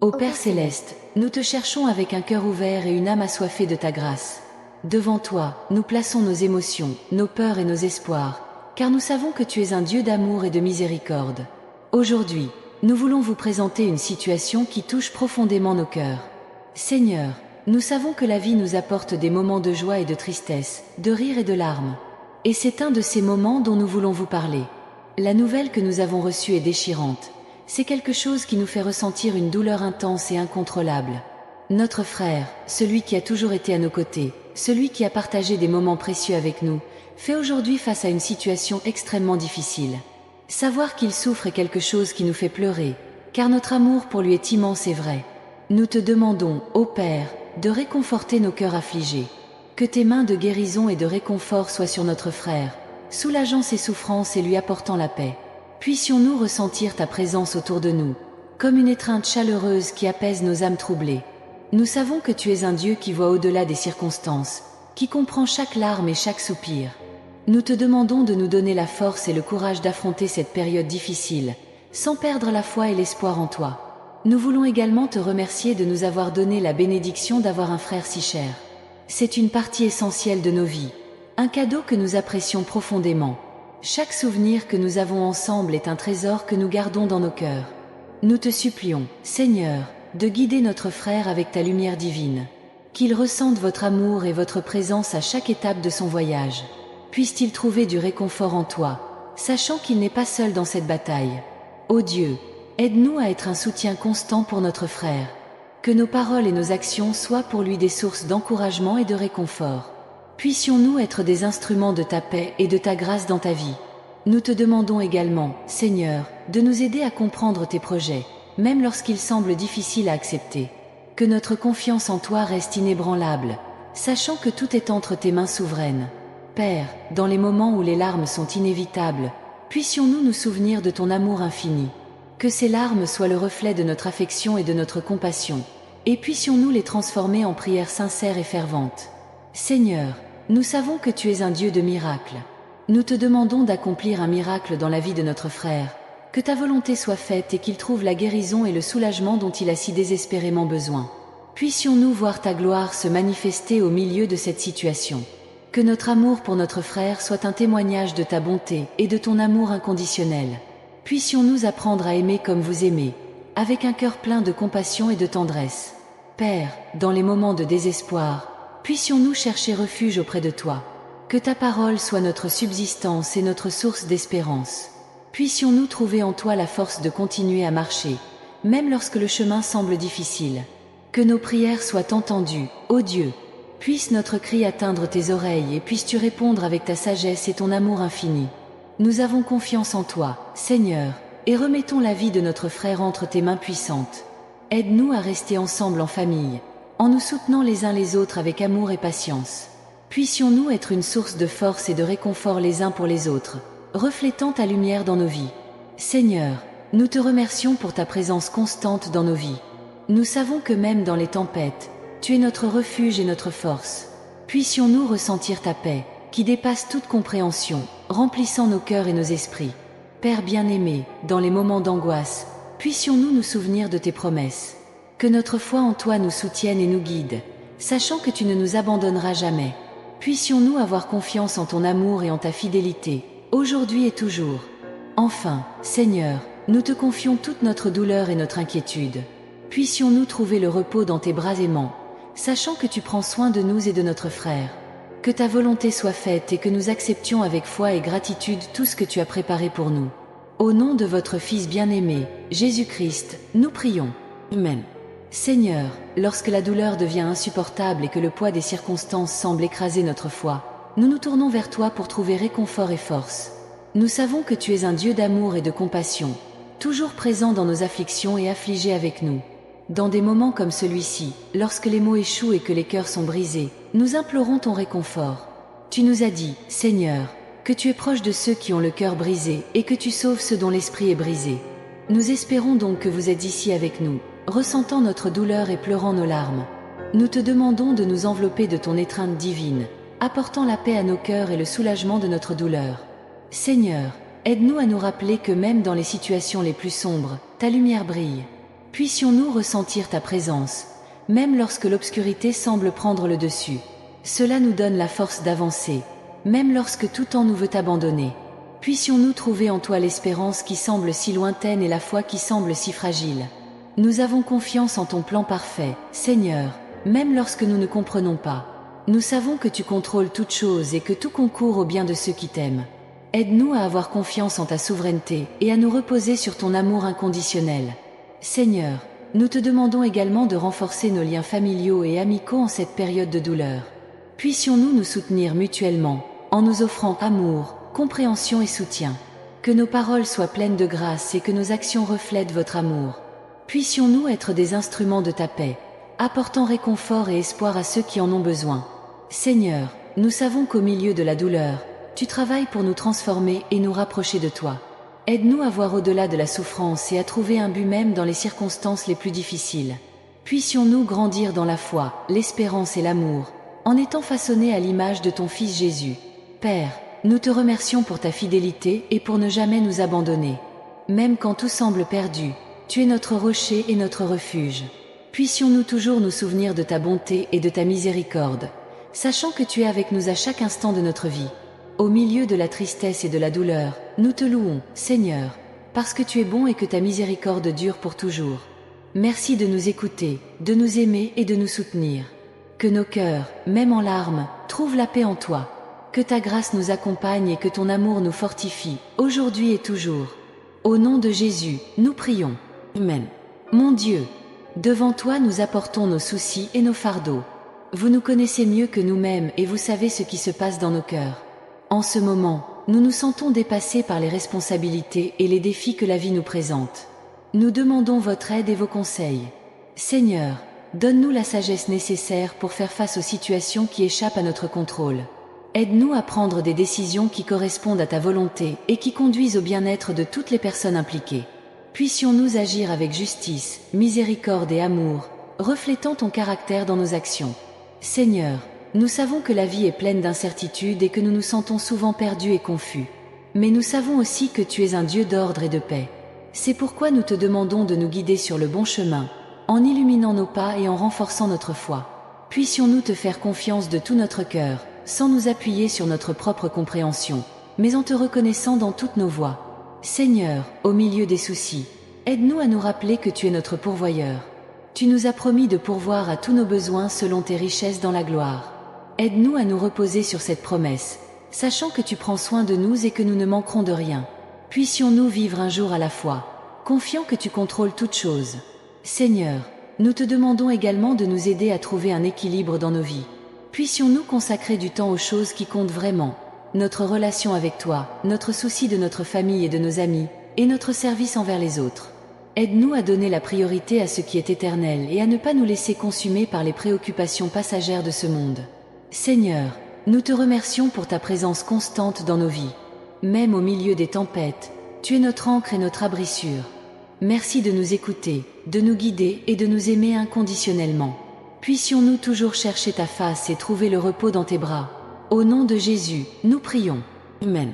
Ô Père céleste, nous te cherchons avec un cœur ouvert et une âme assoiffée de ta grâce. Devant toi, nous plaçons nos émotions, nos peurs et nos espoirs, car nous savons que tu es un Dieu d'amour et de miséricorde. Aujourd'hui, nous voulons vous présenter une situation qui touche profondément nos cœurs. Seigneur, nous savons que la vie nous apporte des moments de joie et de tristesse, de rire et de larmes. Et c'est un de ces moments dont nous voulons vous parler. La nouvelle que nous avons reçue est déchirante. C'est quelque chose qui nous fait ressentir une douleur intense et incontrôlable. Notre frère, celui qui a toujours été à nos côtés, celui qui a partagé des moments précieux avec nous, fait aujourd'hui face à une situation extrêmement difficile. Savoir qu'il souffre est quelque chose qui nous fait pleurer, car notre amour pour lui est immense et vrai. Nous te demandons, ô Père, de réconforter nos cœurs affligés. Que tes mains de guérison et de réconfort soient sur notre frère, soulageant ses souffrances et lui apportant la paix. Puissions-nous ressentir ta présence autour de nous, comme une étreinte chaleureuse qui apaise nos âmes troublées. Nous savons que tu es un Dieu qui voit au-delà des circonstances, qui comprend chaque larme et chaque soupir. Nous te demandons de nous donner la force et le courage d'affronter cette période difficile, sans perdre la foi et l'espoir en toi. Nous voulons également te remercier de nous avoir donné la bénédiction d'avoir un frère si cher. C'est une partie essentielle de nos vies, un cadeau que nous apprécions profondément. Chaque souvenir que nous avons ensemble est un trésor que nous gardons dans nos cœurs. Nous te supplions, Seigneur, de guider notre frère avec ta lumière divine. Qu'il ressente votre amour et votre présence à chaque étape de son voyage. Puisse-t-il trouver du réconfort en toi, sachant qu'il n'est pas seul dans cette bataille. Ô Dieu, aide-nous à être un soutien constant pour notre frère. Que nos paroles et nos actions soient pour lui des sources d'encouragement et de réconfort. Puissions-nous être des instruments de ta paix et de ta grâce dans ta vie. Nous te demandons également, Seigneur, de nous aider à comprendre tes projets, même lorsqu'ils semblent difficiles à accepter. Que notre confiance en toi reste inébranlable, sachant que tout est entre tes mains souveraines. Père, dans les moments où les larmes sont inévitables, puissions-nous nous souvenir de ton amour infini. Que ces larmes soient le reflet de notre affection et de notre compassion, et puissions-nous les transformer en prières sincères et ferventes. Seigneur, nous savons que tu es un Dieu de miracles. Nous te demandons d'accomplir un miracle dans la vie de notre frère, que ta volonté soit faite et qu'il trouve la guérison et le soulagement dont il a si désespérément besoin. Puissions-nous voir ta gloire se manifester au milieu de cette situation. Que notre amour pour notre frère soit un témoignage de ta bonté et de ton amour inconditionnel. Puissions-nous apprendre à aimer comme vous aimez, avec un cœur plein de compassion et de tendresse. Père, dans les moments de désespoir, puissions-nous chercher refuge auprès de toi. Que ta parole soit notre subsistance et notre source d'espérance. Puissions-nous trouver en toi la force de continuer à marcher, même lorsque le chemin semble difficile. Que nos prières soient entendues, ô Dieu. Puisse notre cri atteindre tes oreilles et puisses-tu répondre avec ta sagesse et ton amour infini. Nous avons confiance en toi, Seigneur, et remettons la vie de notre frère entre tes mains puissantes. Aide-nous à rester ensemble en famille, en nous soutenant les uns les autres avec amour et patience. Puissions-nous être une source de force et de réconfort les uns pour les autres, reflétant ta lumière dans nos vies. Seigneur, nous te remercions pour ta présence constante dans nos vies. Nous savons que même dans les tempêtes, tu es notre refuge et notre force. Puissions-nous ressentir ta paix, qui dépasse toute compréhension, remplissant nos cœurs et nos esprits. Père bien-aimé, dans les moments d'angoisse, puissions-nous nous souvenir de tes promesses. Que notre foi en toi nous soutienne et nous guide, sachant que tu ne nous abandonneras jamais. Puissions-nous avoir confiance en ton amour et en ta fidélité, aujourd'hui et toujours. Enfin, Seigneur, nous te confions toute notre douleur et notre inquiétude. Puissions-nous trouver le repos dans tes bras aimants, sachant que tu prends soin de nous et de notre frère. Que ta volonté soit faite et que nous acceptions avec foi et gratitude tout ce que tu as préparé pour nous. Au nom de votre Fils bien-aimé, Jésus-Christ, nous prions. Amen. Seigneur, lorsque la douleur devient insupportable et que le poids des circonstances semble écraser notre foi, nous nous tournons vers toi pour trouver réconfort et force. Nous savons que tu es un Dieu d'amour et de compassion, toujours présent dans nos afflictions et affligé avec nous. Dans des moments comme celui-ci, lorsque les mots échouent et que les cœurs sont brisés, nous implorons ton réconfort. Tu nous as dit, Seigneur, que tu es proche de ceux qui ont le cœur brisé et que tu sauves ceux dont l'esprit est brisé. Nous espérons donc que vous êtes ici avec nous, ressentant notre douleur et pleurant nos larmes. Nous te demandons de nous envelopper de ton étreinte divine, apportant la paix à nos cœurs et le soulagement de notre douleur. Seigneur, aide-nous à nous rappeler que même dans les situations les plus sombres, ta lumière brille. Puissions-nous ressentir ta présence, même lorsque l'obscurité semble prendre le dessus. Cela nous donne la force d'avancer, même lorsque tout en nous veut abandonner. Puissions-nous trouver en toi l'espérance qui semble si lointaine et la foi qui semble si fragile. Nous avons confiance en ton plan parfait, Seigneur, même lorsque nous ne comprenons pas. Nous savons que tu contrôles toutes choses et que tout concourt au bien de ceux qui t'aiment. Aide-nous à avoir confiance en ta souveraineté et à nous reposer sur ton amour inconditionnel. Seigneur, nous te demandons également de renforcer nos liens familiaux et amicaux en cette période de douleur. Puissions-nous nous soutenir mutuellement, en nous offrant amour, compréhension et soutien. Que nos paroles soient pleines de grâce et que nos actions reflètent votre amour. Puissions-nous être des instruments de ta paix, apportant réconfort et espoir à ceux qui en ont besoin. Seigneur, nous savons qu'au milieu de la douleur, tu travailles pour nous transformer et nous rapprocher de toi. Aide-nous à voir au-delà de la souffrance et à trouver un but même dans les circonstances les plus difficiles. Puissions-nous grandir dans la foi, l'espérance et l'amour, en étant façonnés à l'image de ton Fils Jésus. Père, nous te remercions pour ta fidélité et pour ne jamais nous abandonner. Même quand tout semble perdu, tu es notre rocher et notre refuge. Puissions-nous toujours nous souvenir de ta bonté et de ta miséricorde, sachant que tu es avec nous à chaque instant de notre vie. Au milieu de la tristesse et de la douleur, nous te louons, Seigneur, parce que tu es bon et que ta miséricorde dure pour toujours. Merci de nous écouter, de nous aimer et de nous soutenir. Que nos cœurs, même en larmes, trouvent la paix en toi. Que ta grâce nous accompagne et que ton amour nous fortifie, aujourd'hui et toujours. Au nom de Jésus, nous prions. Amen. Mon Dieu, devant toi nous apportons nos soucis et nos fardeaux. Vous nous connaissez mieux que nous-mêmes et vous savez ce qui se passe dans nos cœurs. En ce moment, nous nous sentons dépassés par les responsabilités et les défis que la vie nous présente. Nous demandons votre aide et vos conseils. Seigneur, donne-nous la sagesse nécessaire pour faire face aux situations qui échappent à notre contrôle. Aide-nous à prendre des décisions qui correspondent à ta volonté et qui conduisent au bien-être de toutes les personnes impliquées. Puissions-nous agir avec justice, miséricorde et amour, reflétant ton caractère dans nos actions. Seigneur, nous savons que la vie est pleine d'incertitudes et que nous nous sentons souvent perdus et confus. Mais nous savons aussi que tu es un Dieu d'ordre et de paix. C'est pourquoi nous te demandons de nous guider sur le bon chemin, en illuminant nos pas et en renforçant notre foi. Puissions-nous te faire confiance de tout notre cœur, sans nous appuyer sur notre propre compréhension, mais en te reconnaissant dans toutes nos voies. Seigneur, au milieu des soucis, aide-nous à nous rappeler que tu es notre pourvoyeur. Tu nous as promis de pourvoir à tous nos besoins selon tes richesses dans la gloire. Aide-nous à nous reposer sur cette promesse, sachant que tu prends soin de nous et que nous ne manquerons de rien. Puissions-nous vivre un jour à la fois, confiant que tu contrôles toutes choses. Seigneur, nous te demandons également de nous aider à trouver un équilibre dans nos vies. Puissions-nous consacrer du temps aux choses qui comptent vraiment, notre relation avec toi, notre souci de notre famille et de nos amis, et notre service envers les autres. Aide-nous à donner la priorité à ce qui est éternel et à ne pas nous laisser consumer par les préoccupations passagères de ce monde. Seigneur, nous te remercions pour ta présence constante dans nos vies. Même au milieu des tempêtes, tu es notre ancre et notre abri sûr. Merci de nous écouter, de nous guider et de nous aimer inconditionnellement. Puissions-nous toujours chercher ta face et trouver le repos dans tes bras. Au nom de Jésus, nous prions. Amen.